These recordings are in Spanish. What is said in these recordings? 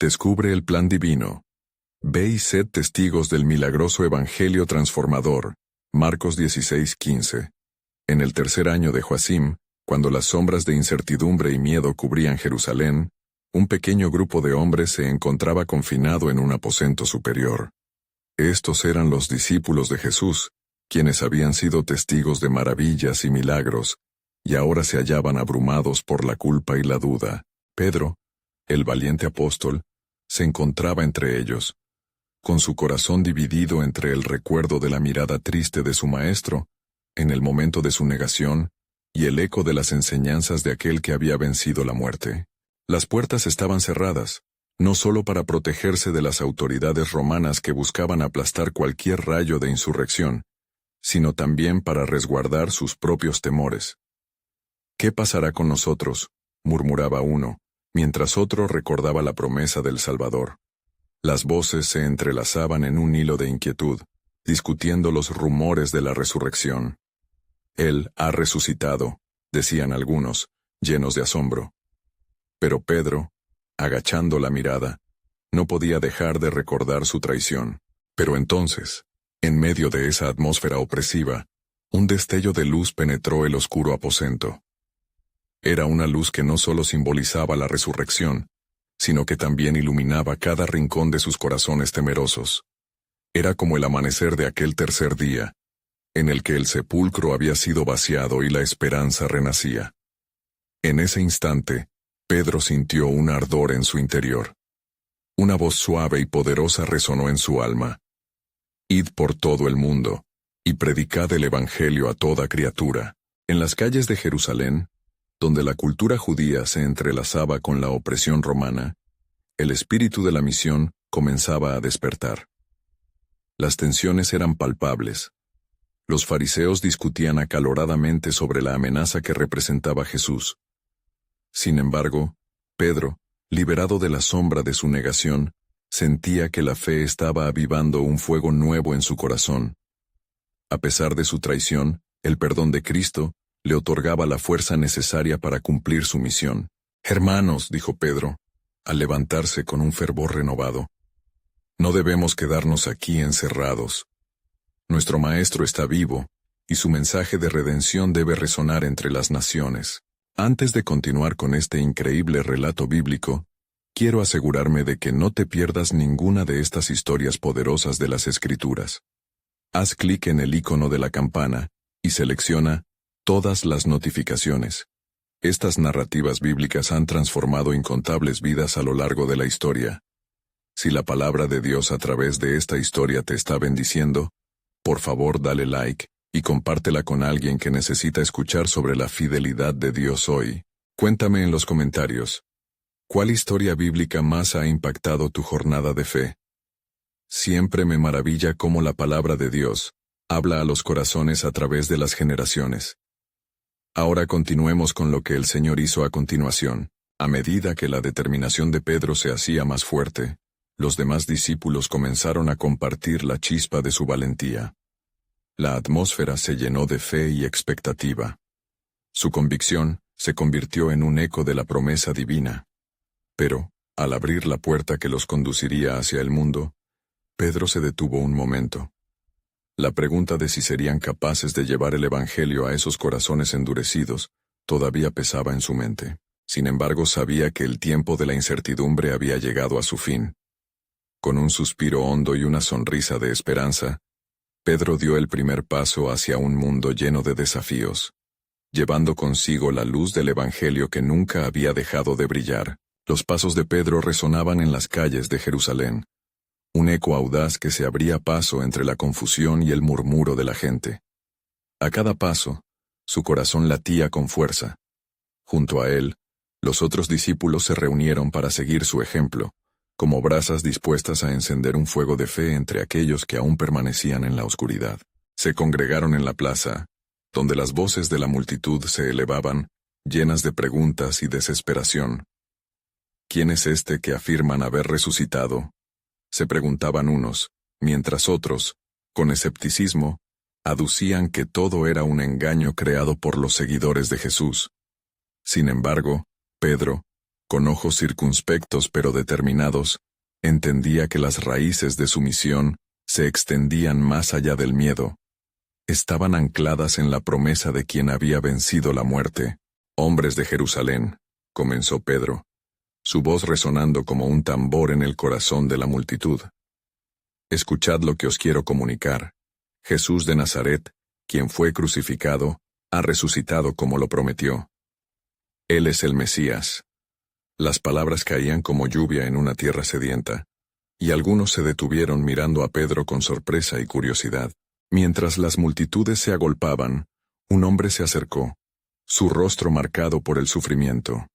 Descubre el plan divino. Ve y sed testigos del milagroso evangelio transformador. Marcos 16:15. En el tercer año de Joacim, cuando las sombras de incertidumbre y miedo cubrían Jerusalén, un pequeño grupo de hombres se encontraba confinado en un aposento superior. Estos eran los discípulos de Jesús, quienes habían sido testigos de maravillas y milagros, y ahora se hallaban abrumados por la culpa y la duda. Pedro, el valiente apóstol, se encontraba entre ellos, con su corazón dividido entre el recuerdo de la mirada triste de su maestro, en el momento de su negación, y el eco de las enseñanzas de aquel que había vencido la muerte. Las puertas estaban cerradas, no solo para protegerse de las autoridades romanas que buscaban aplastar cualquier rayo de insurrección, sino también para resguardar sus propios temores. ¿Qué pasará con nosotros?, murmuraba uno, mientras otro recordaba la promesa del Salvador. Las voces se entrelazaban en un hilo de inquietud, discutiendo los rumores de la resurrección. Él ha resucitado, decían algunos, llenos de asombro. Pero Pedro, agachando la mirada, no podía dejar de recordar su traición. Pero entonces, en medio de esa atmósfera opresiva, un destello de luz penetró el oscuro aposento. Era una luz que no solo simbolizaba la resurrección, sino que también iluminaba cada rincón de sus corazones temerosos. Era como el amanecer de aquel tercer día, en el que el sepulcro había sido vaciado y la esperanza renacía. En ese instante, Pedro sintió un ardor en su interior. Una voz suave y poderosa resonó en su alma. Id por todo el mundo, y predicad el evangelio a toda criatura. En las calles de Jerusalén, donde la cultura judía se entrelazaba con la opresión romana, el espíritu de la misión comenzaba a despertar. Las tensiones eran palpables. Los fariseos discutían acaloradamente sobre la amenaza que representaba Jesús. Sin embargo, Pedro, liberado de la sombra de su negación, sentía que la fe estaba avivando un fuego nuevo en su corazón. A pesar de su traición, el perdón de Cristo le otorgaba la fuerza necesaria para cumplir su misión. «Hermanos», dijo Pedro, al levantarse con un fervor renovado, «no debemos quedarnos aquí encerrados. Nuestro Maestro está vivo, y su mensaje de redención debe resonar entre las naciones». Antes de continuar con este increíble relato bíblico, quiero asegurarme de que no te pierdas ninguna de estas historias poderosas de las Escrituras. Haz clic en el icono de la campana y selecciona todas las notificaciones. Estas narrativas bíblicas han transformado incontables vidas a lo largo de la historia. Si la palabra de Dios a través de esta historia te está bendiciendo, por favor dale like y compártela con alguien que necesita escuchar sobre la fidelidad de Dios hoy. Cuéntame en los comentarios, ¿cuál historia bíblica más ha impactado tu jornada de fe? Siempre me maravilla cómo la palabra de Dios habla a los corazones a través de las generaciones. Ahora continuemos con lo que el Señor hizo a continuación. A medida que la determinación de Pedro se hacía más fuerte, los demás discípulos comenzaron a compartir la chispa de su valentía. La atmósfera se llenó de fe y expectativa. Su convicción se convirtió en un eco de la promesa divina. Pero, al abrir la puerta que los conduciría hacia el mundo, Pedro se detuvo un momento. La pregunta de si serían capaces de llevar el Evangelio a esos corazones endurecidos todavía pesaba en su mente. Sin embargo, sabía que el tiempo de la incertidumbre había llegado a su fin. Con un suspiro hondo y una sonrisa de esperanza, Pedro dio el primer paso hacia un mundo lleno de desafíos, llevando consigo la luz del Evangelio que nunca había dejado de brillar. Los pasos de Pedro resonaban en las calles de Jerusalén, un eco audaz que se abría paso entre la confusión y el murmuro de la gente. A cada paso, su corazón latía con fuerza. Junto a él, los otros discípulos se reunieron para seguir su ejemplo, como brasas dispuestas a encender un fuego de fe entre aquellos que aún permanecían en la oscuridad. Se congregaron en la plaza, donde las voces de la multitud se elevaban, llenas de preguntas y desesperación. ¿Quién es este que afirman haber resucitado?, se preguntaban unos, mientras otros, con escepticismo, aducían que todo era un engaño creado por los seguidores de Jesús. Sin embargo, Pedro, Con ojos circunspectos pero determinados, entendía que las raíces de su misión se extendían más allá del miedo. Estaban ancladas en la promesa de quien había vencido la muerte. «Hombres de Jerusalén», comenzó Pedro, su voz resonando como un tambor en el corazón de la multitud. «Escuchad lo que os quiero comunicar. Jesús de Nazaret, quien fue crucificado, ha resucitado como lo prometió. Él es el Mesías». Las palabras caían como lluvia en una tierra sedienta, y algunos se detuvieron mirando a Pedro con sorpresa y curiosidad. Mientras las multitudes se agolpaban, un hombre se acercó, su rostro marcado por el sufrimiento.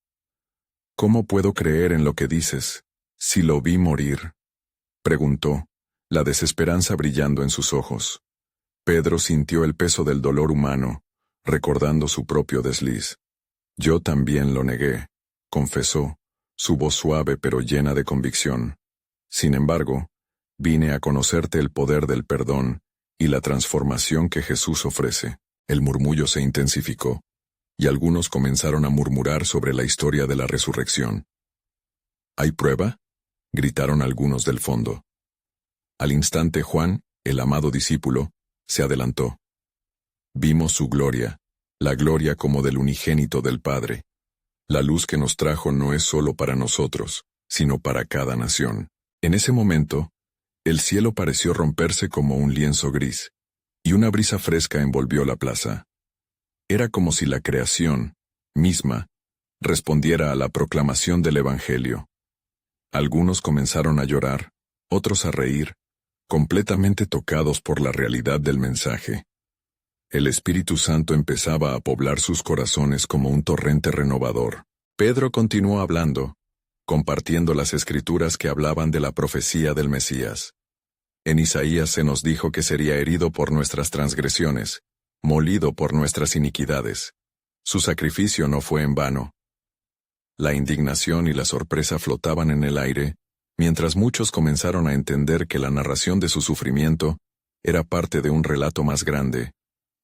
«¿Cómo puedo creer en lo que dices, si lo vi morir?», preguntó, la desesperanza brillando en sus ojos. Pedro sintió el peso del dolor humano, recordando su propio desliz. «Yo también lo negué», confesó, su voz suave pero llena de convicción. «Sin embargo, vine a conocerte el poder del perdón y la transformación que Jesús ofrece». El murmullo se intensificó, y algunos comenzaron a murmurar sobre la historia de la resurrección. «¿Hay prueba?», gritaron algunos del fondo. Al instante Juan, el amado discípulo, se adelantó. «Vimos su gloria, la gloria como del unigénito del Padre. La luz que nos trajo no es solo para nosotros, sino para cada nación». En ese momento, el cielo pareció romperse como un lienzo gris, y una brisa fresca envolvió la plaza. Era como si la creación, misma, respondiera a la proclamación del Evangelio. Algunos comenzaron a llorar, otros a reír, completamente tocados por la realidad del mensaje. El Espíritu Santo empezaba a poblar sus corazones como un torrente renovador. Pedro continuó hablando, compartiendo las escrituras que hablaban de la profecía del Mesías. En Isaías se nos dijo que sería herido por nuestras transgresiones, molido por nuestras iniquidades. Su sacrificio no fue en vano. La indignación y la sorpresa flotaban en el aire, mientras muchos comenzaron a entender que la narración de su sufrimiento era parte de un relato más grande,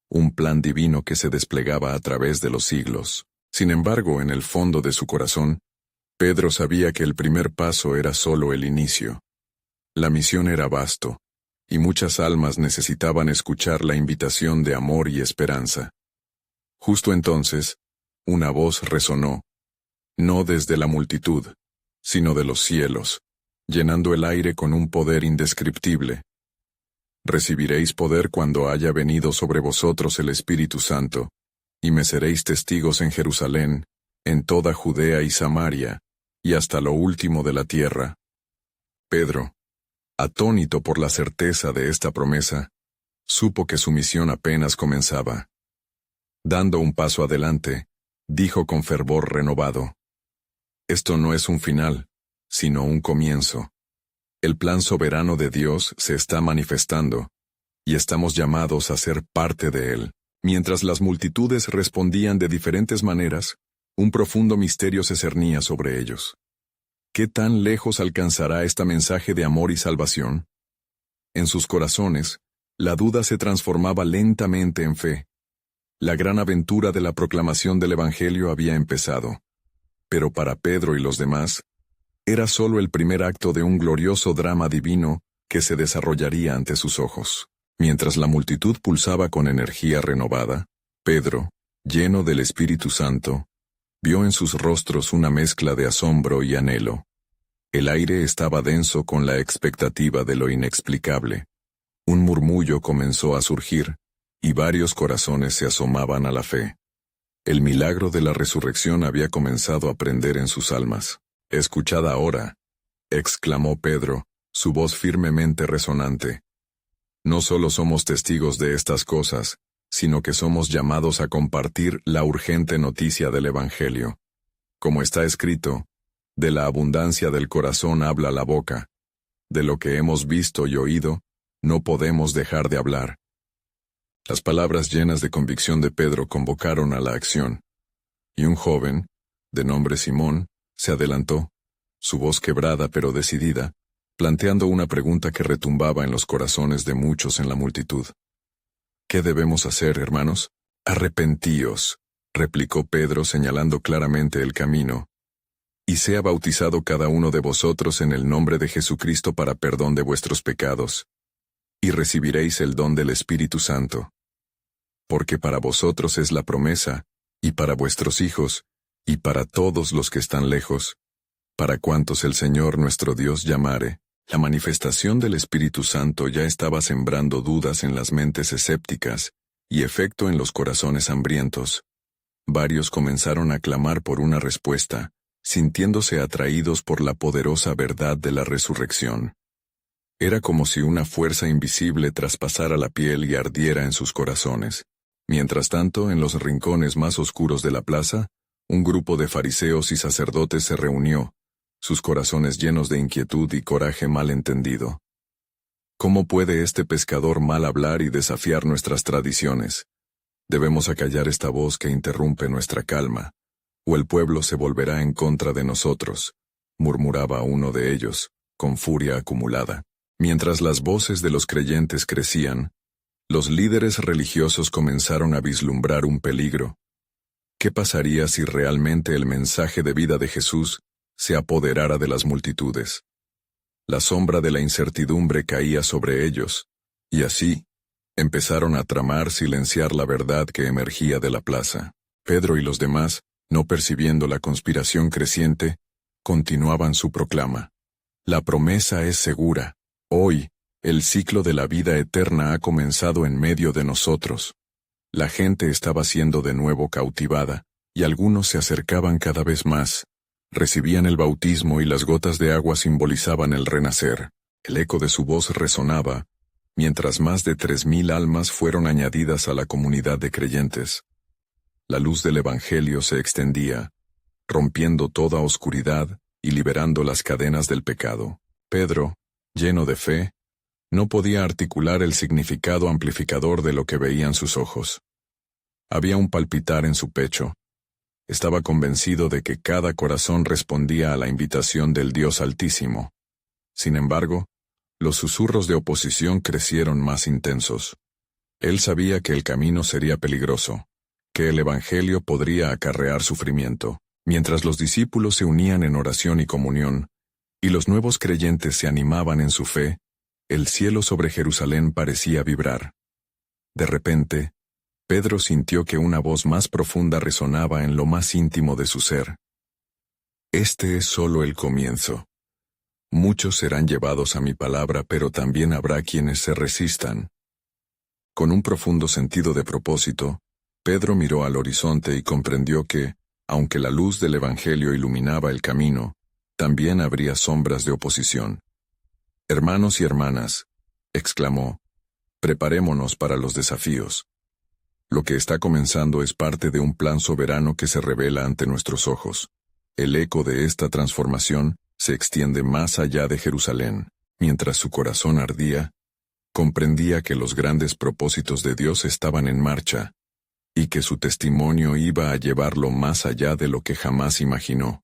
un plan divino que se desplegaba a través de los siglos. Sin embargo, en el fondo de su corazón, Pedro sabía que el primer paso era solo el inicio. La misión era vasto, y muchas almas necesitaban escuchar la invitación de amor y esperanza. Justo entonces, una voz resonó, no desde la multitud, sino de los cielos, llenando el aire con un poder indescriptible. «Recibiréis poder cuando haya venido sobre vosotros el Espíritu Santo, y me seréis testigos en Jerusalén, en toda Judea y Samaria, y hasta lo último de la tierra». Pedro, atónito por la certeza de esta promesa, supo que su misión apenas comenzaba. Dando un paso adelante, dijo con fervor renovado: «Esto no es un final, sino un comienzo. El plan soberano de Dios se está manifestando, y estamos llamados a ser parte de él». Mientras las multitudes respondían de diferentes maneras, un profundo misterio se cernía sobre ellos. ¿Qué tan lejos alcanzará este mensaje de amor y salvación? En sus corazones, la duda se transformaba lentamente en fe. La gran aventura de la proclamación del Evangelio había empezado. Pero para Pedro y los demás, era solo el primer acto de un glorioso drama divino que se desarrollaría ante sus ojos. Mientras la multitud pulsaba con energía renovada, Pedro, lleno del Espíritu Santo, vio en sus rostros una mezcla de asombro y anhelo. El aire estaba denso con la expectativa de lo inexplicable. Un murmullo comenzó a surgir, y varios corazones se asomaban a la fe. El milagro de la resurrección había comenzado a prender en sus almas. «Escuchad ahora», exclamó Pedro, su voz firmemente resonante. «No solo somos testigos de estas cosas, sino que somos llamados a compartir la urgente noticia del Evangelio. Como está escrito, de la abundancia del corazón habla la boca. De lo que hemos visto y oído, no podemos dejar de hablar». Las palabras llenas de convicción de Pedro convocaron a la acción, y un joven, de nombre Simón, se adelantó, su voz quebrada pero decidida, planteando una pregunta que retumbaba en los corazones de muchos en la multitud. «¿Qué debemos hacer, hermanos?» «Arrepentíos», replicó Pedro señalando claramente el camino. y sea bautizado cada uno de vosotros en el nombre de Jesucristo para perdón de vuestros pecados, y recibiréis el don del Espíritu Santo. Porque para vosotros es la promesa, y para vuestros hijos, y para todos los que están lejos, para cuantos el Señor nuestro Dios llamare. La manifestación del Espíritu Santo ya estaba sembrando dudas en las mentes escépticas, y efecto en los corazones hambrientos. Varios comenzaron a clamar por una respuesta, sintiéndose atraídos por la poderosa verdad de la resurrección. Era como si una fuerza invisible traspasara la piel y ardiera en sus corazones. Mientras tanto, en los rincones más oscuros de la plaza, un grupo de fariseos y sacerdotes se reunió, sus corazones llenos de inquietud y coraje mal entendido. ¿Cómo puede este pescador mal hablar y desafiar nuestras tradiciones? Debemos acallar esta voz que interrumpe nuestra calma, o el pueblo se volverá en contra de nosotros, murmuraba uno de ellos, con furia acumulada. Mientras las voces de los creyentes crecían, los líderes religiosos comenzaron a vislumbrar un peligro. ¿Qué pasaría si realmente el mensaje de vida de Jesús se apoderara de las multitudes? La sombra de la incertidumbre caía sobre ellos, y así, empezaron a tramar silenciar la verdad que emergía de la plaza. Pedro y los demás, no percibiendo la conspiración creciente, continuaban su proclama. La promesa es segura. Hoy, el ciclo de la vida eterna ha comenzado en medio de nosotros. La gente estaba siendo de nuevo cautivada, y algunos se acercaban cada vez más. Recibían el bautismo y las gotas de agua simbolizaban el renacer. El eco de su voz resonaba, mientras más de 3,000 almas fueron añadidas a la comunidad de creyentes. La luz del Evangelio se extendía, rompiendo toda oscuridad y liberando las cadenas del pecado. Pedro, lleno de fe, no podía articular el significado amplificador de lo que veían sus ojos. Había un palpitar en su pecho. Estaba convencido de que cada corazón respondía a la invitación del Dios Altísimo. Sin embargo, los susurros de oposición crecieron más intensos. Él sabía que el camino sería peligroso, que el Evangelio podría acarrear sufrimiento. Mientras los discípulos se unían en oración y comunión, y los nuevos creyentes se animaban en su fe, el cielo sobre Jerusalén parecía vibrar. De repente, Pedro sintió que una voz más profunda resonaba en lo más íntimo de su ser. Este es solo el comienzo. Muchos serán llevados a mi palabra, pero también habrá quienes se resistan. Con un profundo sentido de propósito, Pedro miró al horizonte y comprendió que, aunque la luz del Evangelio iluminaba el camino, también habría sombras de oposición. «Hermanos y hermanas», exclamó, «preparémonos para los desafíos. Lo que está comenzando es parte de un plan soberano que se revela ante nuestros ojos. El eco de esta transformación se extiende más allá de Jerusalén». Mientras su corazón ardía, comprendía que los grandes propósitos de Dios estaban en marcha, y que su testimonio iba a llevarlo más allá de lo que jamás imaginó.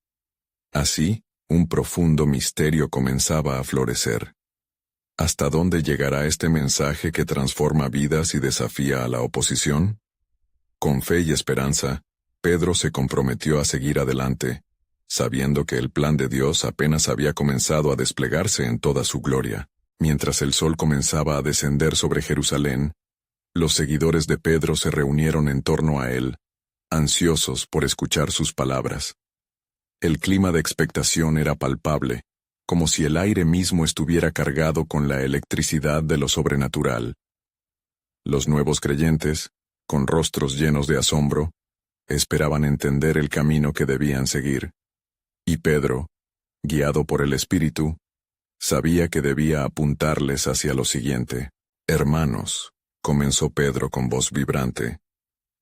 Así, un profundo misterio comenzaba a florecer. ¿Hasta dónde llegará este mensaje que transforma vidas y desafía a la oposición? Con fe y esperanza, Pedro se comprometió a seguir adelante, sabiendo que el plan de Dios apenas había comenzado a desplegarse en toda su gloria. Mientras el sol comenzaba a descender sobre Jerusalén, los seguidores de Pedro se reunieron en torno a él, ansiosos por escuchar sus palabras. El clima de expectación era palpable, como si el aire mismo estuviera cargado con la electricidad de lo sobrenatural. Los nuevos creyentes, con rostros llenos de asombro, esperaban entender el camino que debían seguir. Y Pedro, guiado por el Espíritu, sabía que debía apuntarles hacia lo siguiente. «Hermanos», comenzó Pedro con voz vibrante,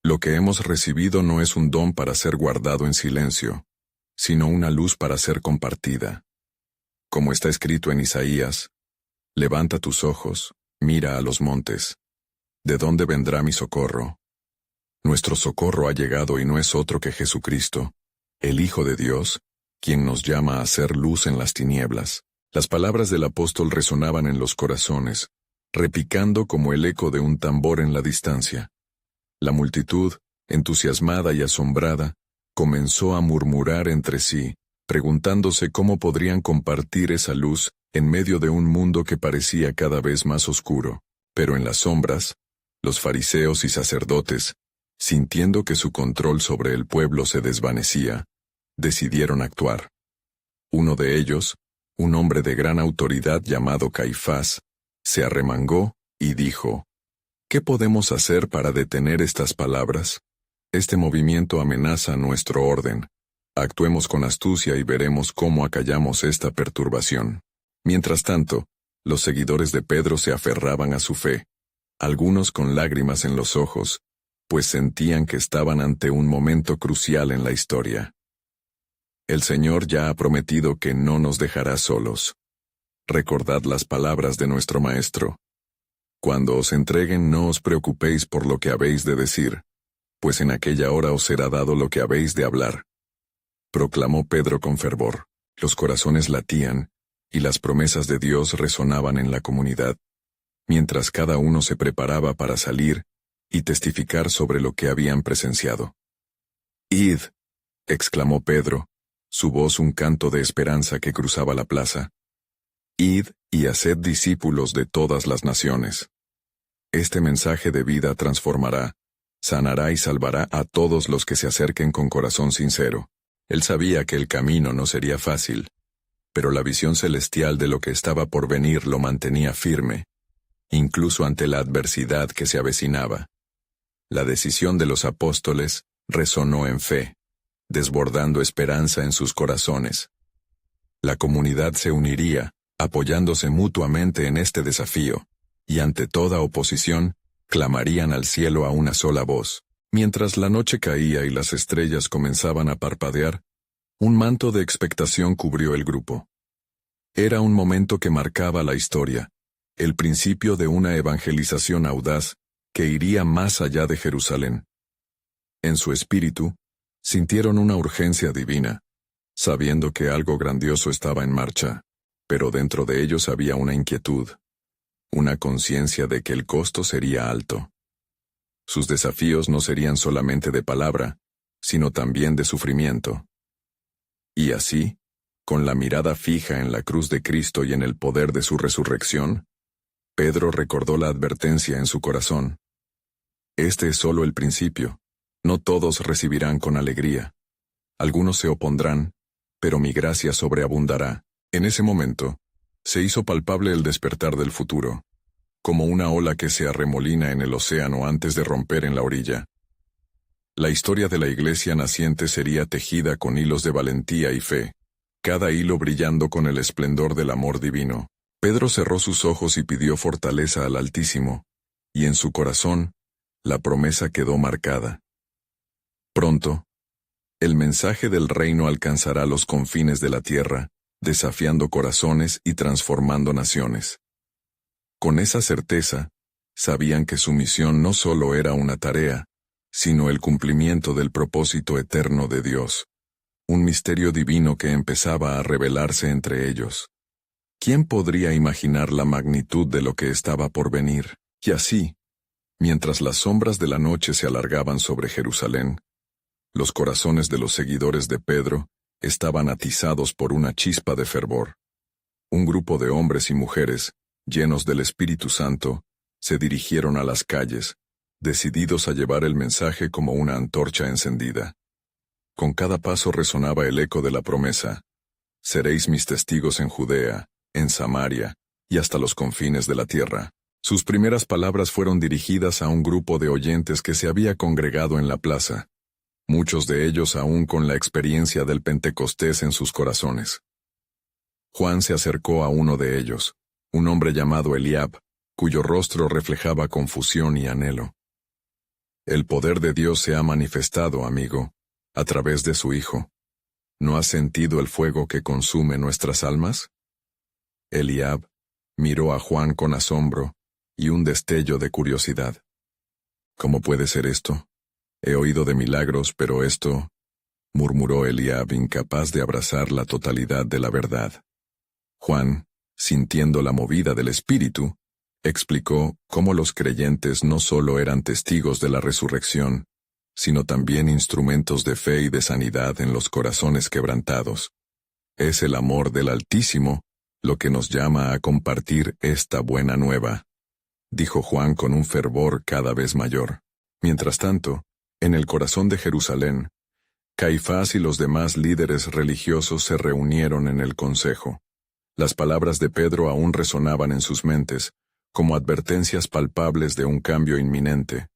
«lo que hemos recibido no es un don para ser guardado en silencio, sino una luz para ser compartida. Como está escrito en Isaías, levanta tus ojos, mira a los montes. ¿De dónde vendrá mi socorro? Nuestro socorro ha llegado y no es otro que Jesucristo, el Hijo de Dios, quien nos llama a ser luz en las tinieblas». Las palabras del apóstol resonaban en los corazones, repicando como el eco de un tambor en la distancia. La multitud, entusiasmada y asombrada, comenzó a murmurar entre sí, preguntándose cómo podrían compartir esa luz en medio de un mundo que parecía cada vez más oscuro. Pero en las sombras, los fariseos y sacerdotes, sintiendo que su control sobre el pueblo se desvanecía, decidieron actuar. Uno de ellos, un hombre de gran autoridad llamado Caifás, se arremangó y dijo: ¿Qué podemos hacer para detener estas palabras? Este movimiento amenaza nuestro orden. Actuemos con astucia y veremos cómo acallamos esta perturbación. Mientras tanto, los seguidores de Pedro se aferraban a su fe, algunos con lágrimas en los ojos, pues sentían que estaban ante un momento crucial en la historia. El Señor ya ha prometido que no nos dejará solos. Recordad las palabras de nuestro Maestro. Cuando os entreguen, no os preocupéis por lo que habéis de decir, pues en aquella hora os será dado lo que habéis de hablar. Proclamó Pedro con fervor. Los corazones latían, y las promesas de Dios resonaban en la comunidad, mientras cada uno se preparaba para salir y testificar sobre lo que habían presenciado. «Id», exclamó Pedro, su voz un canto de esperanza que cruzaba la plaza. «Id y haced discípulos de todas las naciones. Este mensaje de vida transformará, sanará y salvará a todos los que se acerquen con corazón sincero». Él sabía que el camino no sería fácil, pero la visión celestial de lo que estaba por venir lo mantenía firme, incluso ante la adversidad que se avecinaba. La decisión de los apóstoles resonó en fe, desbordando esperanza en sus corazones. La comunidad se uniría, apoyándose mutuamente en este desafío, y ante toda oposición, clamarían al cielo a una sola voz. Mientras la noche caía y las estrellas comenzaban a parpadear, un manto de expectación cubrió el grupo. Era un momento que marcaba la historia, el principio de una evangelización audaz que iría más allá de Jerusalén. En su espíritu, sintieron una urgencia divina, sabiendo que algo grandioso estaba en marcha, pero dentro de ellos había una inquietud, una conciencia de que el costo sería alto. Sus desafíos no serían solamente de palabra, sino también de sufrimiento. Y así, con la mirada fija en la cruz de Cristo y en el poder de su resurrección, Pedro recordó la advertencia en su corazón. Este es solo el principio. No todos recibirán con alegría. Algunos se opondrán, pero mi gracia sobreabundará. En ese momento, se hizo palpable el despertar del futuro, como una ola que se arremolina en el océano antes de romper en la orilla. La historia de la iglesia naciente sería tejida con hilos de valentía y fe, cada hilo brillando con el esplendor del amor divino. Pedro cerró sus ojos y pidió fortaleza al Altísimo, y en su corazón, la promesa quedó marcada. Pronto, el mensaje del reino alcanzará los confines de la tierra, desafiando corazones y transformando naciones. Con esa certeza, sabían que su misión no solo era una tarea, sino el cumplimiento del propósito eterno de Dios, un misterio divino que empezaba a revelarse entre ellos. ¿Quién podría imaginar la magnitud de lo que estaba por venir? Y así, mientras las sombras de la noche se alargaban sobre Jerusalén, los corazones de los seguidores de Pedro estaban atizados por una chispa de fervor. Un grupo de hombres y mujeres, llenos del Espíritu Santo, se dirigieron a las calles, decididos a llevar el mensaje como una antorcha encendida. Con cada paso resonaba el eco de la promesa: «Seréis mis testigos en Judea, en Samaria, y hasta los confines de la tierra». Sus primeras palabras fueron dirigidas a un grupo de oyentes que se había congregado en la plaza, muchos de ellos aún con la experiencia del Pentecostés en sus corazones. Juan se acercó a uno de ellos, un hombre llamado Eliab, cuyo rostro reflejaba confusión y anhelo. «El poder de Dios se ha manifestado, amigo, a través de su Hijo. ¿No has sentido el fuego que consume nuestras almas?» Eliab miró a Juan con asombro y un destello de curiosidad. «¿Cómo puede ser esto? He oído de milagros, pero esto…», murmuró Eliab, incapaz de abrazar la totalidad de la verdad. Juan, sintiendo la movida del Espíritu, explicó cómo los creyentes no solo eran testigos de la resurrección, sino también instrumentos de fe y de sanidad en los corazones quebrantados. Es el amor del Altísimo lo que nos llama a compartir esta buena nueva, dijo Juan con un fervor cada vez mayor. Mientras tanto, en el corazón de Jerusalén, Caifás y los demás líderes religiosos se reunieron en el consejo. Las palabras de Pedro aún resonaban en sus mentes, como advertencias palpables de un cambio inminente.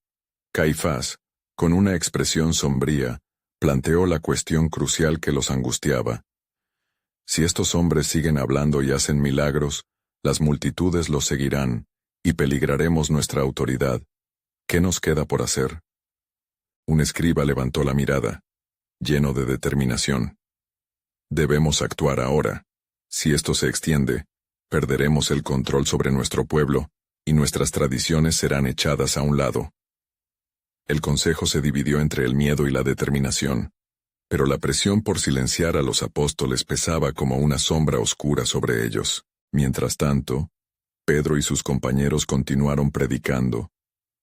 Caifás, con una expresión sombría, planteó la cuestión crucial que los angustiaba. Si estos hombres siguen hablando y hacen milagros, las multitudes los seguirán, y peligraremos nuestra autoridad. ¿Qué nos queda por hacer? Un escriba levantó la mirada, lleno de determinación. Debemos actuar ahora. Si esto se extiende, perderemos el control sobre nuestro pueblo, y nuestras tradiciones serán echadas a un lado. El consejo se dividió entre el miedo y la determinación, pero la presión por silenciar a los apóstoles pesaba como una sombra oscura sobre ellos. Mientras tanto, Pedro y sus compañeros continuaron predicando,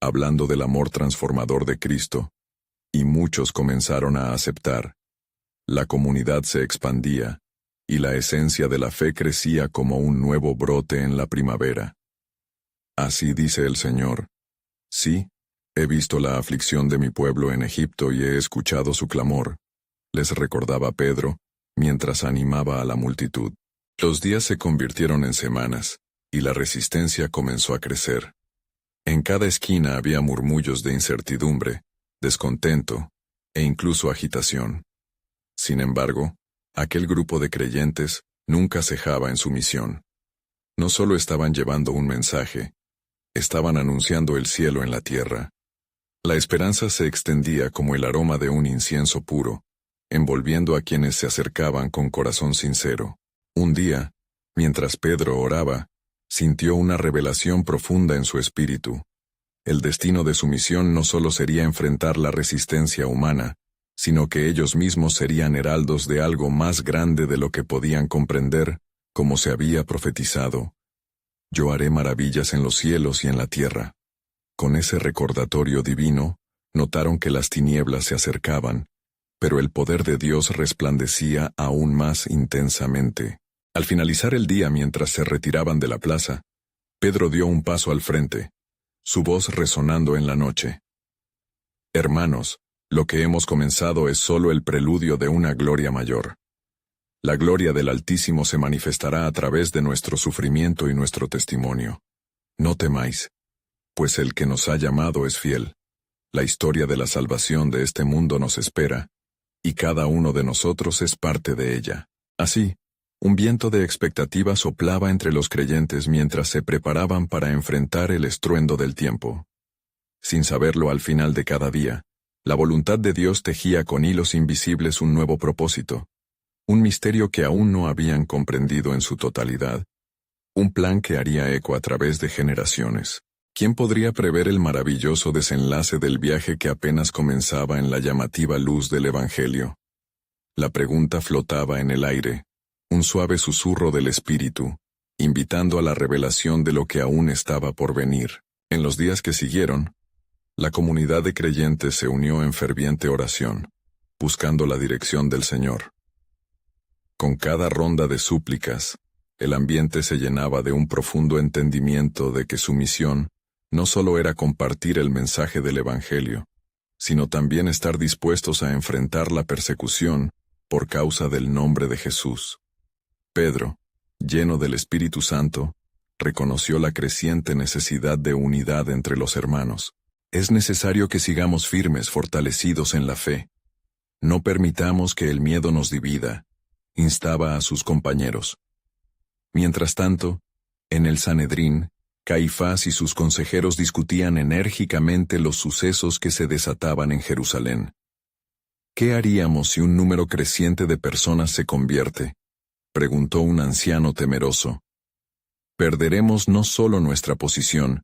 hablando del amor transformador de Cristo, y muchos comenzaron a aceptar. La comunidad se expandía, y la esencia de la fe crecía como un nuevo brote en la primavera. Así dice el Señor. Sí, he visto la aflicción de mi pueblo en Egipto y he escuchado su clamor, les recordaba Pedro, mientras animaba a la multitud. Los días se convirtieron en semanas, y la resistencia comenzó a crecer. En cada esquina había murmullos de incertidumbre, descontento, e incluso agitación. Sin embargo, aquel grupo de creyentes nunca cejaba en su misión. No solo estaban llevando un mensaje, estaban anunciando el cielo en la tierra. La esperanza se extendía como el aroma de un incienso puro, envolviendo a quienes se acercaban con corazón sincero. Un día, mientras Pedro oraba, sintió una revelación profunda en su espíritu. El destino de su misión no solo sería enfrentar la resistencia humana, sino que ellos mismos serían heraldos de algo más grande de lo que podían comprender, como se había profetizado. Yo haré maravillas en los cielos y en la tierra. Con ese recordatorio divino, notaron que las tinieblas se acercaban, pero el poder de Dios resplandecía aún más intensamente. Al finalizar el día mientras se retiraban de la plaza, Pedro dio un paso al frente, su voz resonando en la noche. Hermanos, lo que hemos comenzado es solo el preludio de una gloria mayor. La gloria del Altísimo se manifestará a través de nuestro sufrimiento y nuestro testimonio. No temáis, pues el que nos ha llamado es fiel. La historia de la salvación de este mundo nos espera, y cada uno de nosotros es parte de ella. Así, un viento de expectativa soplaba entre los creyentes mientras se preparaban para enfrentar el estruendo del tiempo. Sin saberlo al final de cada día, la voluntad de Dios tejía con hilos invisibles un nuevo propósito, un misterio que aún no habían comprendido en su totalidad, un plan que haría eco a través de generaciones. ¿Quién podría prever el maravilloso desenlace del viaje que apenas comenzaba en la llamativa luz del Evangelio? La pregunta flotaba en el aire, un suave susurro del Espíritu, invitando a la revelación de lo que aún estaba por venir. En los días que siguieron, la comunidad de creyentes se unió en ferviente oración, buscando la dirección del Señor. Con cada ronda de súplicas, el ambiente se llenaba de un profundo entendimiento de que su misión no solo era compartir el mensaje del Evangelio, sino también estar dispuestos a enfrentar la persecución por causa del nombre de Jesús. Pedro, lleno del Espíritu Santo, reconoció la creciente necesidad de unidad entre los hermanos. Es necesario que sigamos firmes, fortalecidos en la fe. No permitamos que el miedo nos divida, instaba a sus compañeros. Mientras tanto, en el Sanedrín, Caifás y sus consejeros discutían enérgicamente los sucesos que se desataban en Jerusalén. ¿Qué haríamos si un número creciente de personas se convierte?, preguntó un anciano temeroso. Perderemos no solo nuestra posición,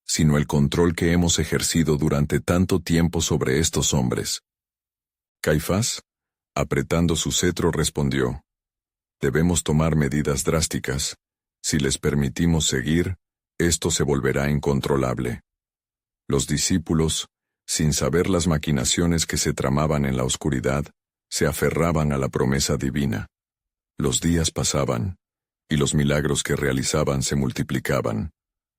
sino el control que hemos ejercido durante tanto tiempo sobre estos hombres. Caifás, apretando su cetro, respondió: debemos tomar medidas drásticas. Si les permitimos seguir, esto se volverá incontrolable. Los discípulos, sin saber las maquinaciones que se tramaban en la oscuridad, se aferraban a la promesa divina. Los días pasaban, y los milagros que realizaban se multiplicaban.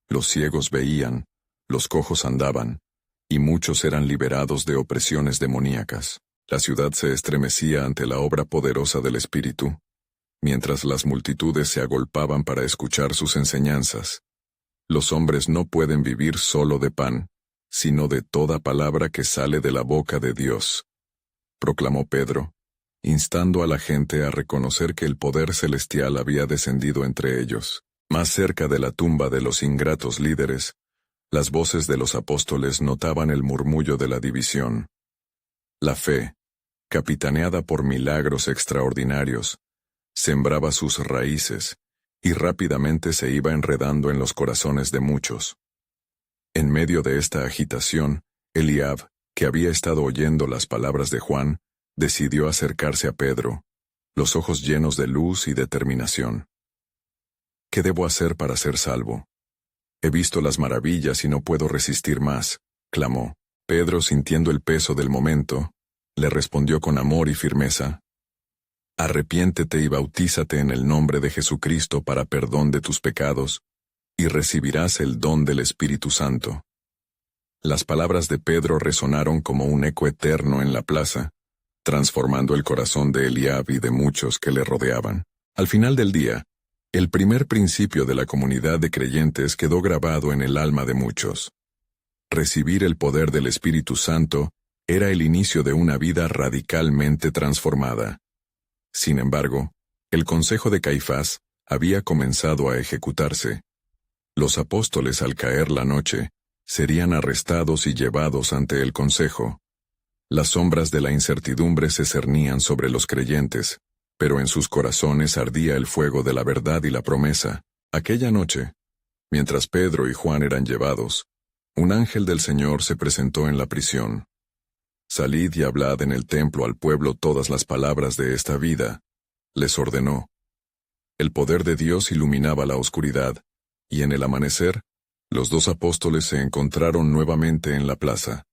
Los ciegos veían, los cojos andaban, y muchos eran liberados de opresiones demoníacas. La ciudad se estremecía ante la obra poderosa del Espíritu, mientras las multitudes se agolpaban para escuchar sus enseñanzas. Los hombres no pueden vivir solo de pan, sino de toda palabra que sale de la boca de Dios, proclamó Pedro, instando a la gente a reconocer que el poder celestial había descendido entre ellos. Más cerca de la tumba de los ingratos líderes, las voces de los apóstoles notaban el murmullo de la división. La fe, capitaneada por milagros extraordinarios, sembraba sus raíces, y rápidamente se iba enredando en los corazones de muchos. En medio de esta agitación, Eliab, que había estado oyendo las palabras de Juan, decidió acercarse a Pedro, los ojos llenos de luz y determinación. ¿Qué debo hacer para ser salvo? He visto las maravillas y no puedo resistir más, clamó. Pedro, sintiendo el peso del momento, le respondió con amor y firmeza: Arrepiéntete y bautízate en el nombre de Jesucristo para perdón de tus pecados, y recibirás el don del Espíritu Santo. Las palabras de Pedro resonaron como un eco eterno en la plaza, transformando el corazón de Eliab y de muchos que le rodeaban. Al final del día, el primer principio de la comunidad de creyentes quedó grabado en el alma de muchos. Recibir el poder del Espíritu Santo era el inicio de una vida radicalmente transformada. Sin embargo, el consejo de Caifás había comenzado a ejecutarse. Los apóstoles, al caer la noche, serían arrestados y llevados ante el consejo. Las sombras de la incertidumbre se cernían sobre los creyentes, pero en sus corazones ardía el fuego de la verdad y la promesa. Aquella noche, mientras Pedro y Juan eran llevados, un ángel del Señor se presentó en la prisión. Salid y hablad en el templo al pueblo todas las palabras de esta vida, les ordenó. El poder de Dios iluminaba la oscuridad, y en el amanecer, los dos apóstoles se encontraron nuevamente en la plaza,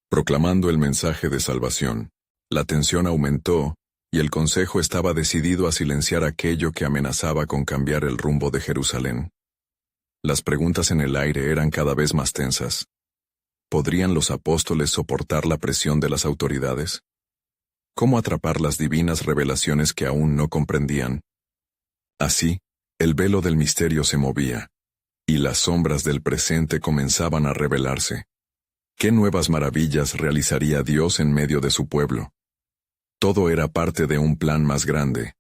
proclamando el mensaje de salvación. La tensión aumentó, y el consejo estaba decidido a silenciar aquello que amenazaba con cambiar el rumbo de Jerusalén. Las preguntas en el aire eran cada vez más tensas. ¿Podrían los apóstoles soportar la presión de las autoridades? ¿Cómo atrapar las divinas revelaciones que aún no comprendían? Así, el velo del misterio se movía, y las sombras del presente comenzaban a revelarse. ¿Qué nuevas maravillas realizaría Dios en medio de su pueblo? Todo era parte de un plan más grande.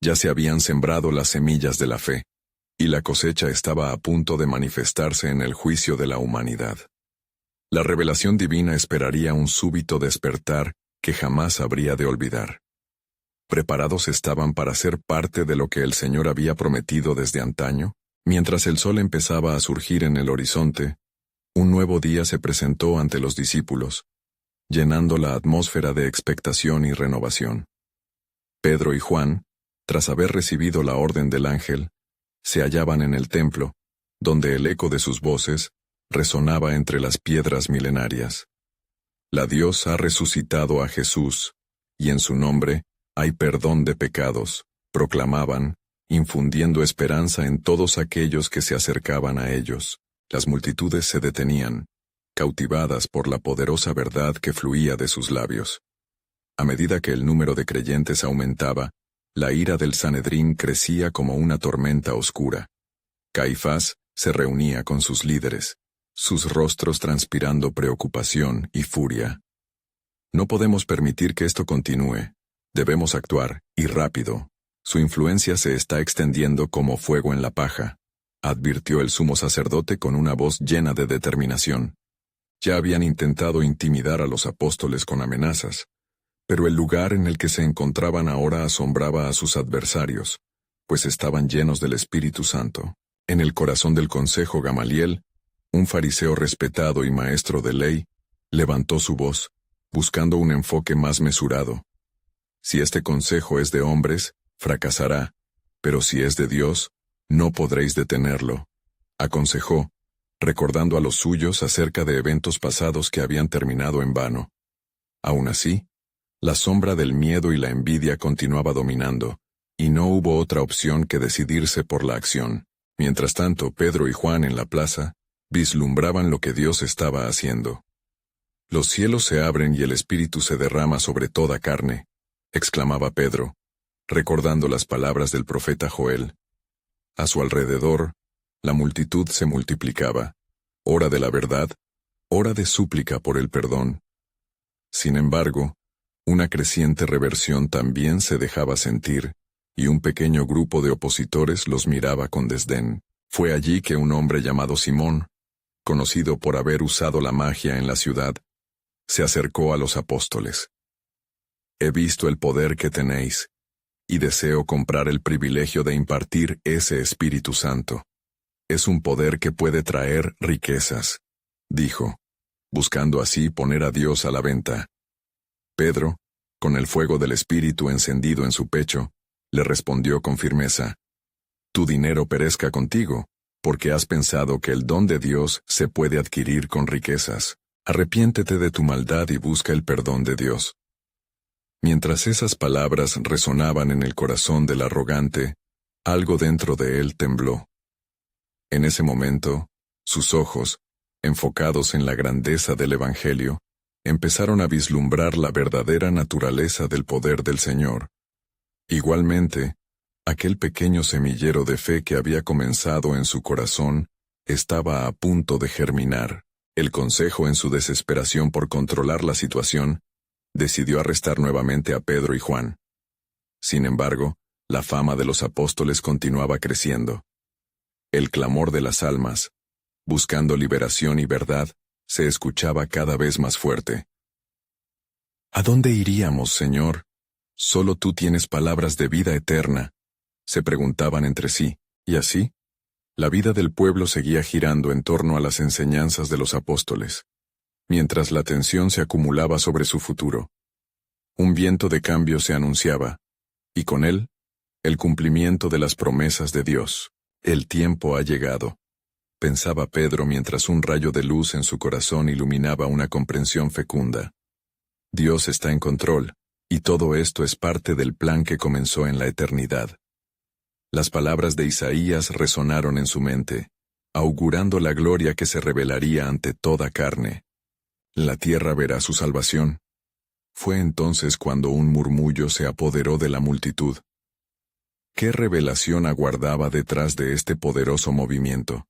Ya se habían sembrado las semillas de la fe, y la cosecha estaba a punto de manifestarse en el juicio de la humanidad. La revelación divina esperaría un súbito despertar que jamás habría de olvidar. ¿Preparados estaban para ser parte de lo que el Señor había prometido desde antaño? Mientras el sol empezaba a surgir en el horizonte, un nuevo día se presentó ante los discípulos, llenando la atmósfera de expectación y renovación. Pedro y Juan, tras haber recibido la orden del ángel, se hallaban en el templo, donde el eco de sus voces resonaba entre las piedras milenarias. La Dios ha resucitado a Jesús, y en su nombre hay perdón de pecados, proclamaban, infundiendo esperanza en todos aquellos que se acercaban a ellos. Las multitudes se detenían, cautivadas por la poderosa verdad que fluía de sus labios. A medida que el número de creyentes aumentaba, la ira del Sanedrín crecía como una tormenta oscura. Caifás se reunía con sus líderes, sus rostros transpirando preocupación y furia. No podemos permitir que esto continúe. Debemos actuar, y rápido. Su influencia se está extendiendo como fuego en la paja, advirtió el sumo sacerdote con una voz llena de determinación. Ya habían intentado intimidar a los apóstoles con amenazas, pero el lugar en el que se encontraban ahora asombraba a sus adversarios, pues estaban llenos del Espíritu Santo. En el corazón del consejo Gamaliel, un fariseo respetado y maestro de ley, levantó su voz, buscando un enfoque más mesurado. Si este consejo es de hombres, fracasará, pero si es de Dios, no podréis detenerlo, aconsejó, recordando a los suyos acerca de eventos pasados que habían terminado en vano. Aún así, la sombra del miedo y la envidia continuaba dominando, y no hubo otra opción que decidirse por la acción. Mientras tanto, Pedro y Juan en la plaza vislumbraban lo que Dios estaba haciendo. Los cielos se abren y el Espíritu se derrama sobre toda carne, exclamaba Pedro, recordando las palabras del profeta Joel. A su alrededor, la multitud se multiplicaba, hora de la verdad, hora de súplica por el perdón. Sin embargo, una creciente reversión también se dejaba sentir, y un pequeño grupo de opositores los miraba con desdén. Fue allí que un hombre llamado Simón, conocido por haber usado la magia en la ciudad, se acercó a los apóstoles. He visto el poder que tenéis, y deseo comprar el privilegio de impartir ese Espíritu Santo. Es un poder que puede traer riquezas, dijo, buscando así poner a Dios a la venta. Pedro, con el fuego del Espíritu encendido en su pecho, le respondió con firmeza: Tu dinero perezca contigo, porque has pensado que el don de Dios se puede adquirir con riquezas. Arrepiéntete de tu maldad y busca el perdón de Dios. Mientras esas palabras resonaban en el corazón del arrogante, algo dentro de él tembló. En ese momento, sus ojos, enfocados en la grandeza del Evangelio, empezaron a vislumbrar la verdadera naturaleza del poder del Señor. Igualmente, aquel pequeño semillero de fe que había comenzado en su corazón estaba a punto de germinar. El consejo, en su desesperación por controlar la situación, decidió arrestar nuevamente a Pedro y Juan. Sin embargo, la fama de los apóstoles continuaba creciendo. El clamor de las almas, buscando liberación y verdad, se escuchaba cada vez más fuerte. ¿A dónde iríamos, Señor? Solo tú tienes palabras de vida eterna, se preguntaban entre sí, y así, la vida del pueblo seguía girando en torno a las enseñanzas de los apóstoles, mientras la tensión se acumulaba sobre su futuro. Un viento de cambio se anunciaba, y con él, el cumplimiento de las promesas de Dios. El tiempo ha llegado, pensaba Pedro mientras un rayo de luz en su corazón iluminaba una comprensión fecunda. Dios está en control, y todo esto es parte del plan que comenzó en la eternidad. Las palabras de Isaías resonaron en su mente, augurando la gloria que se revelaría ante toda carne. La tierra verá su salvación. Fue entonces cuando un murmullo se apoderó de la multitud. ¿Qué revelación aguardaba detrás de este poderoso movimiento?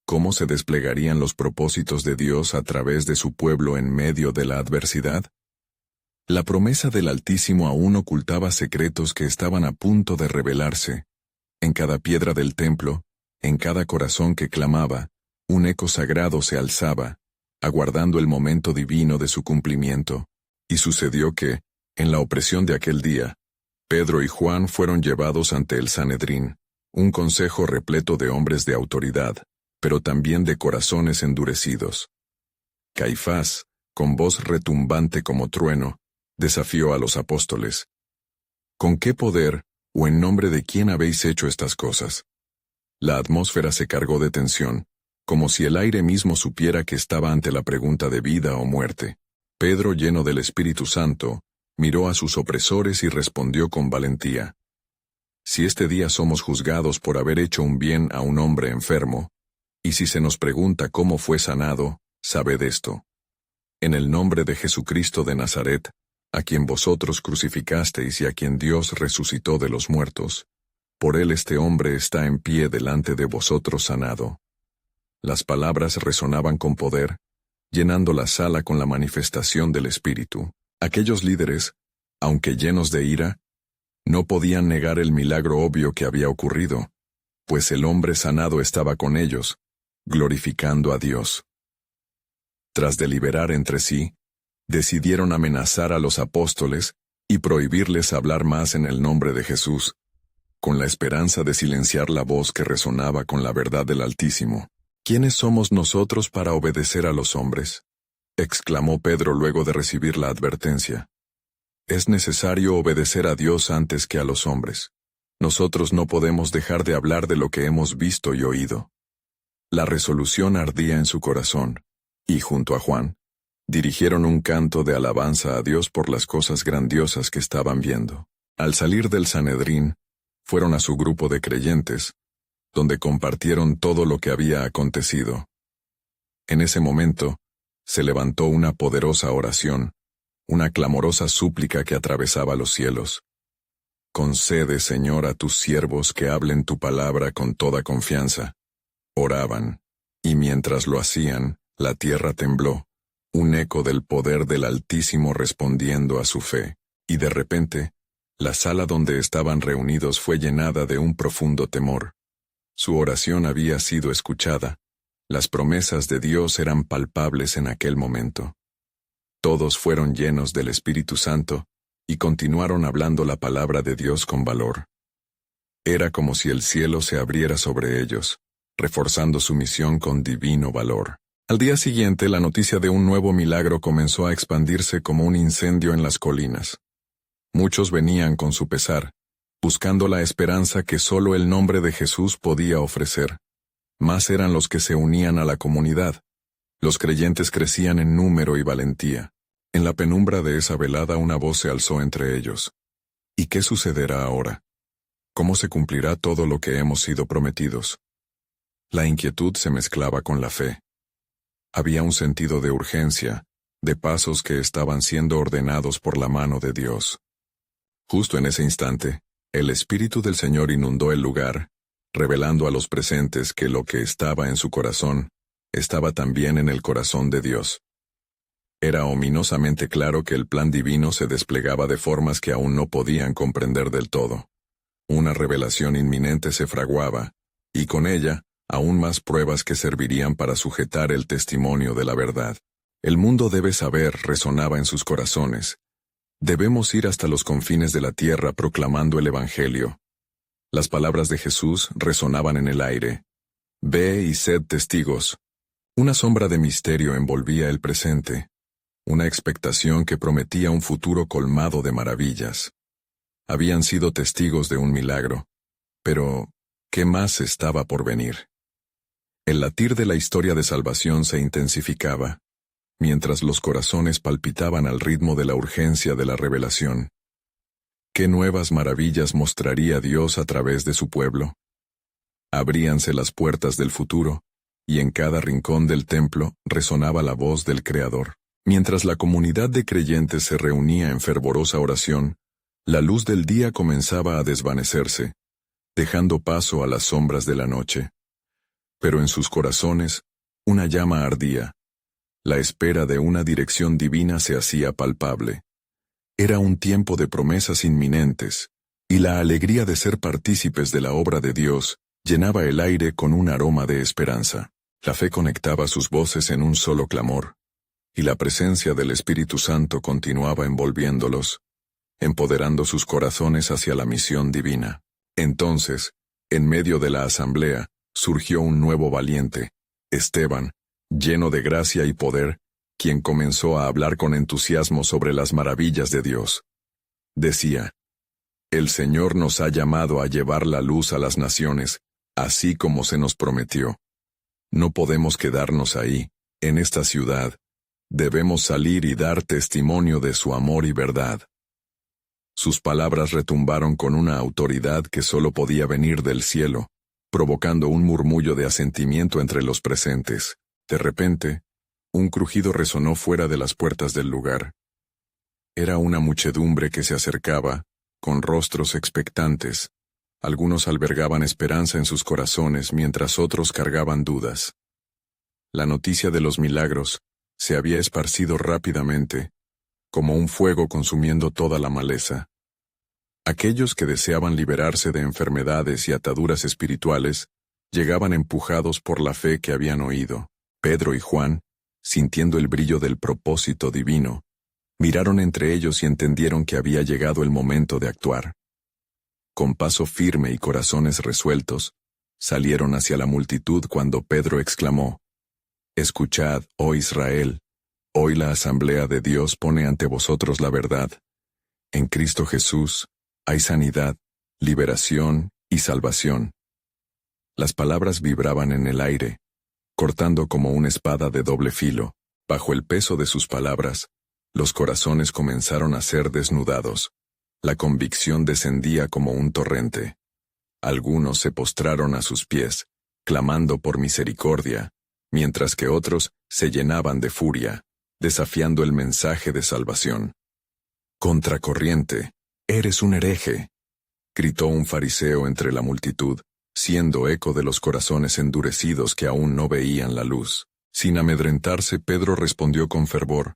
¿Cómo se desplegarían los propósitos de Dios a través de su pueblo en medio de la adversidad? La promesa del Altísimo aún ocultaba secretos que estaban a punto de revelarse. En cada piedra del templo, en cada corazón que clamaba, un eco sagrado se alzaba, aguardando el momento divino de su cumplimiento. Y sucedió que, en la opresión de aquel día, Pedro y Juan fueron llevados ante el Sanedrín, un consejo repleto de hombres de autoridad, pero también de corazones endurecidos. Caifás, con voz retumbante como trueno, desafió a los apóstoles. ¿Con qué poder, o en nombre de quién habéis hecho estas cosas? La atmósfera se cargó de tensión, como si el aire mismo supiera que estaba ante la pregunta de vida o muerte. Pedro, lleno del Espíritu Santo, miró a sus opresores y respondió con valentía: Si este día somos juzgados por haber hecho un bien a un hombre enfermo, y si se nos pregunta cómo fue sanado, sabed esto. En el nombre de Jesucristo de Nazaret, a quien vosotros crucificasteis y a quien Dios resucitó de los muertos, por él este hombre está en pie delante de vosotros sanado. Las palabras resonaban con poder, llenando la sala con la manifestación del Espíritu. Aquellos líderes, aunque llenos de ira, no podían negar el milagro obvio que había ocurrido, pues el hombre sanado estaba con ellos, glorificando a Dios. Tras deliberar entre sí, decidieron amenazar a los apóstoles y prohibirles hablar más en el nombre de Jesús, con la esperanza de silenciar la voz que resonaba con la verdad del Altísimo. ¿Quiénes somos nosotros para obedecer a los hombres?, exclamó Pedro luego de recibir la advertencia. Es necesario obedecer a Dios antes que a los hombres. Nosotros no podemos dejar de hablar de lo que hemos visto y oído. La resolución ardía en su corazón, y junto a Juan, dirigieron un canto de alabanza a Dios por las cosas grandiosas que estaban viendo. Al salir del Sanedrín, fueron a su grupo de creyentes, donde compartieron todo lo que había acontecido. En ese momento, se levantó una poderosa oración, una clamorosa súplica que atravesaba los cielos. Concede, Señor, a tus siervos que hablen tu palabra con toda confianza. Oraban, y mientras lo hacían, la tierra tembló, un eco del poder del Altísimo respondiendo a su fe, y de repente, la sala donde estaban reunidos fue llenada de un profundo temor. Su oración había sido escuchada. Las promesas de Dios eran palpables en aquel momento. Todos fueron llenos del Espíritu Santo y continuaron hablando la palabra de Dios con valor. Era como si el cielo se abriera sobre ellos, reforzando su misión con divino valor. Al día siguiente, la noticia de un nuevo milagro comenzó a expandirse como un incendio en las colinas. Muchos venían con su pesar, buscando la esperanza que solo el nombre de Jesús podía ofrecer. Más eran los que se unían a la comunidad. Los creyentes crecían en número y valentía. En la penumbra de esa velada una voz se alzó entre ellos. ¿Y qué sucederá ahora? ¿Cómo se cumplirá todo lo que hemos sido prometidos? La inquietud se mezclaba con la fe. Había un sentido de urgencia, de pasos que estaban siendo ordenados por la mano de Dios. Justo en ese instante, el Espíritu del Señor inundó el lugar, revelando a los presentes que lo que estaba en su corazón, estaba también en el corazón de Dios. Era ominosamente claro que el plan divino se desplegaba de formas que aún no podían comprender del todo. Una revelación inminente se fraguaba, y con ella, aún más pruebas que servirían para sujetar el testimonio de la verdad. El mundo debe saber, resonaba en sus corazones. Debemos ir hasta los confines de la tierra proclamando el Evangelio. Las palabras de Jesús resonaban en el aire. Ve y sed testigos. Una sombra de misterio envolvía el presente, una expectación que prometía un futuro colmado de maravillas. Habían sido testigos de un milagro, pero ¿qué más estaba por venir? El latir de la historia de salvación se intensificaba, mientras los corazones palpitaban al ritmo de la urgencia de la revelación. ¿Qué nuevas maravillas mostraría Dios a través de su pueblo? Abríanse las puertas del futuro, y en cada rincón del templo resonaba la voz del Creador. Mientras la comunidad de creyentes se reunía en fervorosa oración, la luz del día comenzaba a desvanecerse, dejando paso a las sombras de la noche. Pero en sus corazones, una llama ardía. La espera de una dirección divina se hacía palpable. Era un tiempo de promesas inminentes, y la alegría de ser partícipes de la obra de Dios llenaba el aire con un aroma de esperanza. La fe conectaba sus voces en un solo clamor, y la presencia del Espíritu Santo continuaba envolviéndolos, empoderando sus corazones hacia la misión divina. Entonces, en medio de la asamblea, surgió un nuevo valiente, Esteban, lleno de gracia y poder, quien comenzó a hablar con entusiasmo sobre las maravillas de Dios. Decía: El Señor nos ha llamado a llevar la luz a las naciones, así como se nos prometió. No podemos quedarnos ahí, en esta ciudad. Debemos salir y dar testimonio de su amor y verdad. Sus palabras retumbaron con una autoridad que solo podía venir del cielo, provocando un murmullo de asentimiento entre los presentes. De repente, un crujido resonó fuera de las puertas del lugar. Era una muchedumbre que se acercaba, con rostros expectantes. Algunos albergaban esperanza en sus corazones mientras otros cargaban dudas. La noticia de los milagros se había esparcido rápidamente, como un fuego consumiendo toda la maleza. Aquellos que deseaban liberarse de enfermedades y ataduras espirituales llegaban empujados por la fe que habían oído. Pedro y Juan, sintiendo el brillo del propósito divino, miraron entre ellos y entendieron que había llegado el momento de actuar. Con paso firme y corazones resueltos, salieron hacia la multitud cuando Pedro exclamó: Escuchad, oh Israel, hoy la asamblea de Dios pone ante vosotros la verdad. En Cristo Jesús hay sanidad, liberación y salvación. Las palabras vibraban en el aire, cortando como una espada de doble filo. Bajo el peso de sus palabras, los corazones comenzaron a ser desnudados. La convicción descendía como un torrente. Algunos se postraron a sus pies, clamando por misericordia, mientras que otros se llenaban de furia, desafiando el mensaje de salvación. «Contracorriente, eres un hereje», gritó un fariseo entre la multitud, siendo eco de los corazones endurecidos que aún no veían la luz. Sin amedrentarse, Pedro respondió con fervor: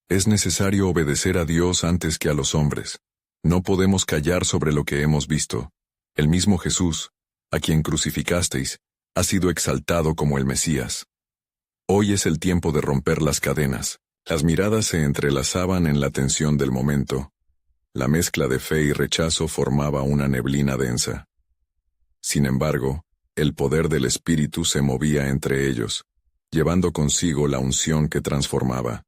«Es necesario obedecer a Dios antes que a los hombres. No podemos callar sobre lo que hemos visto. El mismo Jesús, a quien crucificasteis, ha sido exaltado como el Mesías. Hoy es el tiempo de romper las cadenas». Las miradas se entrelazaban en la tensión del momento. La mezcla de fe y rechazo formaba una neblina densa. Sin embargo, el poder del Espíritu se movía entre ellos, llevando consigo la unción que transformaba.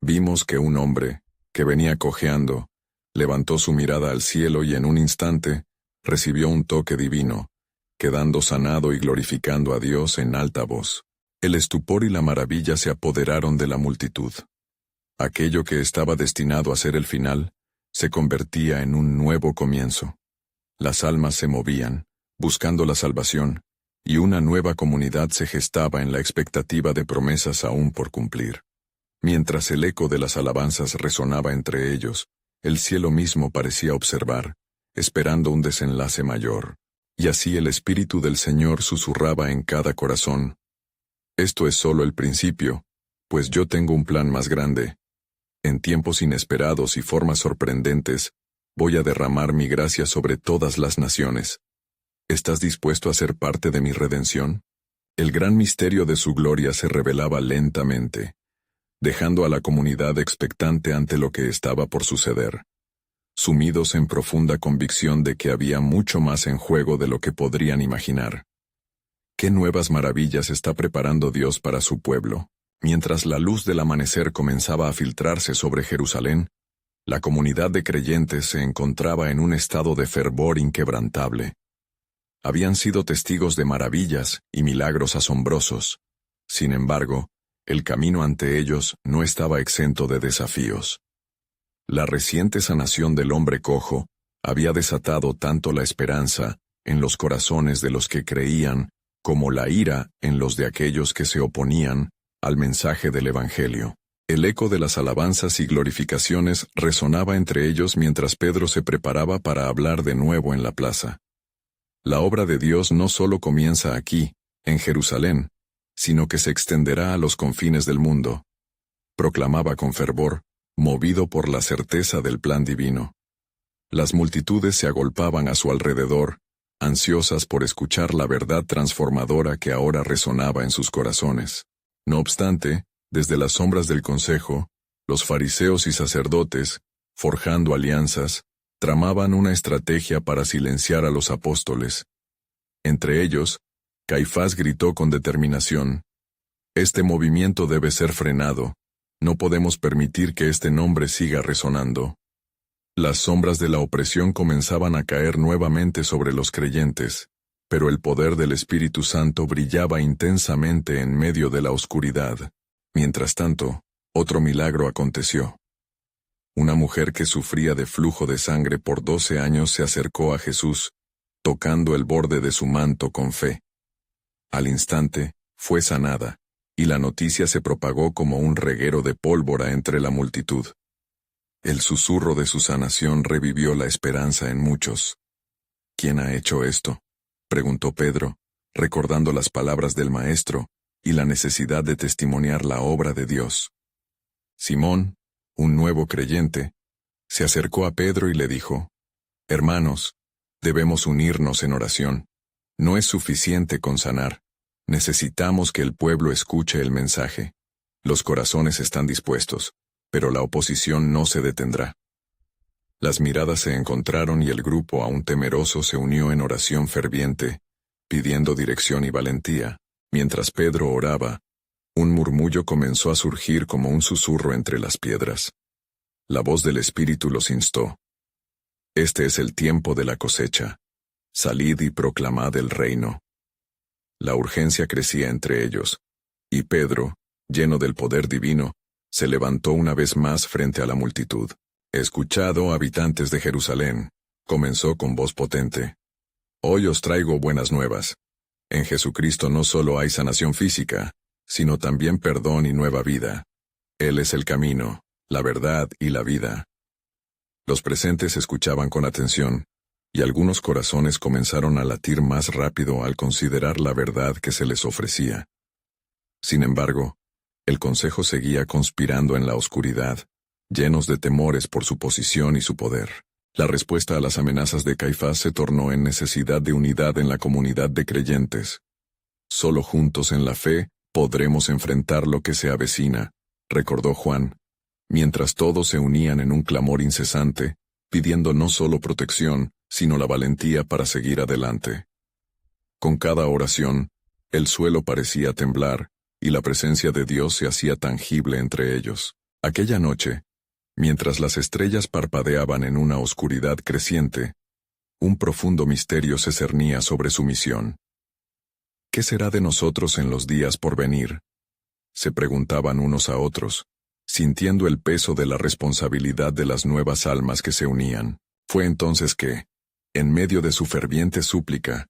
Vimos que un hombre, que venía cojeando, levantó su mirada al cielo y en un instante recibió un toque divino, quedando sanado y glorificando a Dios en alta voz. El estupor y la maravilla se apoderaron de la multitud. Aquello que estaba destinado a ser el final, se convertía en un nuevo comienzo. Las almas se movían, buscando la salvación, y una nueva comunidad se gestaba en la expectativa de promesas aún por cumplir. Mientras el eco de las alabanzas resonaba entre ellos, el cielo mismo parecía observar, esperando un desenlace mayor. Y así el Espíritu del Señor susurraba en cada corazón: «Esto es solo el principio, pues yo tengo un plan más grande. En tiempos inesperados y formas sorprendentes, voy a derramar mi gracia sobre todas las naciones. ¿Estás dispuesto a ser parte de mi redención?». El gran misterio de su gloria se revelaba lentamente, dejando a la comunidad expectante ante lo que estaba por suceder, sumidos en profunda convicción de que había mucho más en juego de lo que podrían imaginar. ¿Qué nuevas maravillas está preparando Dios para su pueblo? Mientras la luz del amanecer comenzaba a filtrarse sobre Jerusalén, la comunidad de creyentes se encontraba en un estado de fervor inquebrantable. Habían sido testigos de maravillas y milagros asombrosos. Sin embargo, el camino ante ellos no estaba exento de desafíos. La reciente sanación del hombre cojo había desatado tanto la esperanza en los corazones de los que creían como la ira en los de aquellos que se oponían al mensaje del Evangelio. El eco de las alabanzas y glorificaciones resonaba entre ellos mientras Pedro se preparaba para hablar de nuevo en la plaza. La obra de Dios no solo comienza aquí, en Jerusalén, sino que se extenderá a los confines del mundo, proclamaba con fervor, movido por la certeza del plan divino. Las multitudes se agolpaban a su alrededor, ansiosas por escuchar la verdad transformadora que ahora resonaba en sus corazones. No obstante, desde las sombras del consejo, los fariseos y sacerdotes, forjando alianzas, tramaban una estrategia para silenciar a los apóstoles. Entre ellos, Caifás gritó con determinación: «Este movimiento debe ser frenado. No podemos permitir que este nombre siga resonando». Las sombras de la opresión comenzaban a caer nuevamente sobre los creyentes, pero el poder del Espíritu Santo brillaba intensamente en medio de la oscuridad. Mientras tanto, otro milagro aconteció. Una mujer que sufría de flujo de sangre por 12 años se acercó a Jesús, tocando el borde de su manto con fe. Al instante, fue sanada, y la noticia se propagó como un reguero de pólvora entre la multitud. El susurro de su sanación revivió la esperanza en muchos. «¿Quién ha hecho esto?», preguntó Pedro, recordando las palabras del Maestro y la necesidad de testimoniar la obra de Dios. Simón, un nuevo creyente, se acercó a Pedro y le dijo: «Hermanos, debemos unirnos en oración. No es suficiente con sanar. Necesitamos que el pueblo escuche el mensaje. Los corazones están dispuestos, pero la oposición no se detendrá». Las miradas se encontraron y el grupo aún temeroso se unió en oración ferviente, pidiendo dirección y valentía. Mientras Pedro oraba, un murmullo comenzó a surgir como un susurro entre las piedras. La voz del Espíritu los instó: «Este es el tiempo de la cosecha. Salid y proclamad el reino». La urgencia crecía entre ellos, y Pedro, lleno del poder divino, se levantó una vez más frente a la multitud. «Escuchad, oh habitantes de Jerusalén», comenzó con voz potente. Hoy os traigo buenas nuevas. En Jesucristo no solo hay sanación física, sino también perdón y nueva vida. Él es el camino, la verdad y la vida. Los presentes escuchaban con atención, y algunos corazones comenzaron a latir más rápido al considerar la verdad que se les ofrecía. Sin embargo, el consejo seguía conspirando en la oscuridad, llenos de temores por su posición y su poder. La respuesta a las amenazas de Caifás se tornó en necesidad de unidad en la comunidad de creyentes. Solo juntos en la fe podremos enfrentar lo que se avecina, recordó Juan, mientras todos se unían en un clamor incesante, pidiendo no solo protección, sino la valentía para seguir adelante. Con cada oración, el suelo parecía temblar, y la presencia de Dios se hacía tangible entre ellos. Aquella noche, mientras las estrellas parpadeaban en una oscuridad creciente, un profundo misterio se cernía sobre su misión. ¿Qué será de nosotros en los días por venir?, se preguntaban unos a otros, sintiendo el peso de la responsabilidad de las nuevas almas que se unían. Fue entonces que, en medio de su ferviente súplica,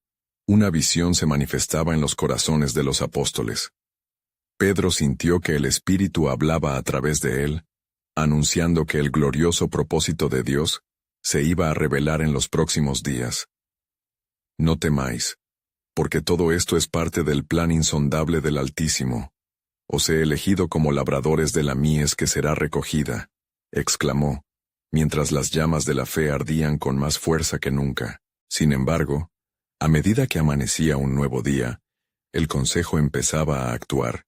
una visión se manifestaba en los corazones de los apóstoles. Pedro sintió que el Espíritu hablaba a través de él, anunciando que el glorioso propósito de Dios se iba a revelar en los próximos días. No temáis, porque todo esto es parte del plan insondable del Altísimo. Os he elegido como labradores de la mies que será recogida, exclamó, mientras las llamas de la fe ardían con más fuerza que nunca. Sin embargo, a medida que amanecía un nuevo día, el consejo empezaba a actuar.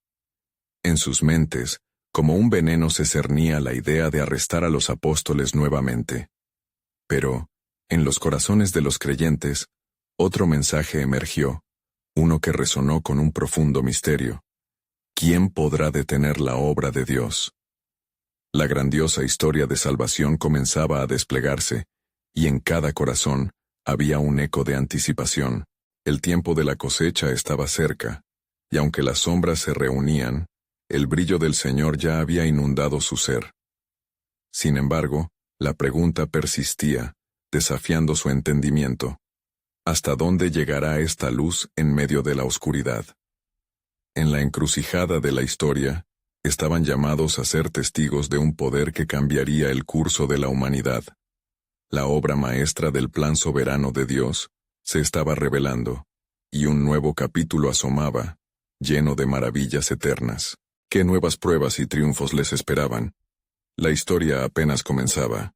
En sus mentes, como un veneno se cernía la idea de arrestar a los apóstoles nuevamente. Pero, en los corazones de los creyentes, otro mensaje emergió, uno que resonó con un profundo misterio. ¿Quién podrá detener la obra de Dios? La grandiosa historia de salvación comenzaba a desplegarse, y en cada corazón había un eco de anticipación. El tiempo de la cosecha estaba cerca, y aunque las sombras se reunían, el brillo del Señor ya había inundado su ser. Sin embargo, la pregunta persistía, desafiando su entendimiento. ¿Hasta dónde llegará esta luz en medio de la oscuridad? En la encrucijada de la historia, estaban llamados a ser testigos de un poder que cambiaría el curso de la humanidad. La obra maestra del plan soberano de Dios se estaba revelando, y un nuevo capítulo asomaba, lleno de maravillas eternas. ¿Qué nuevas pruebas y triunfos les esperaban? La historia apenas comenzaba.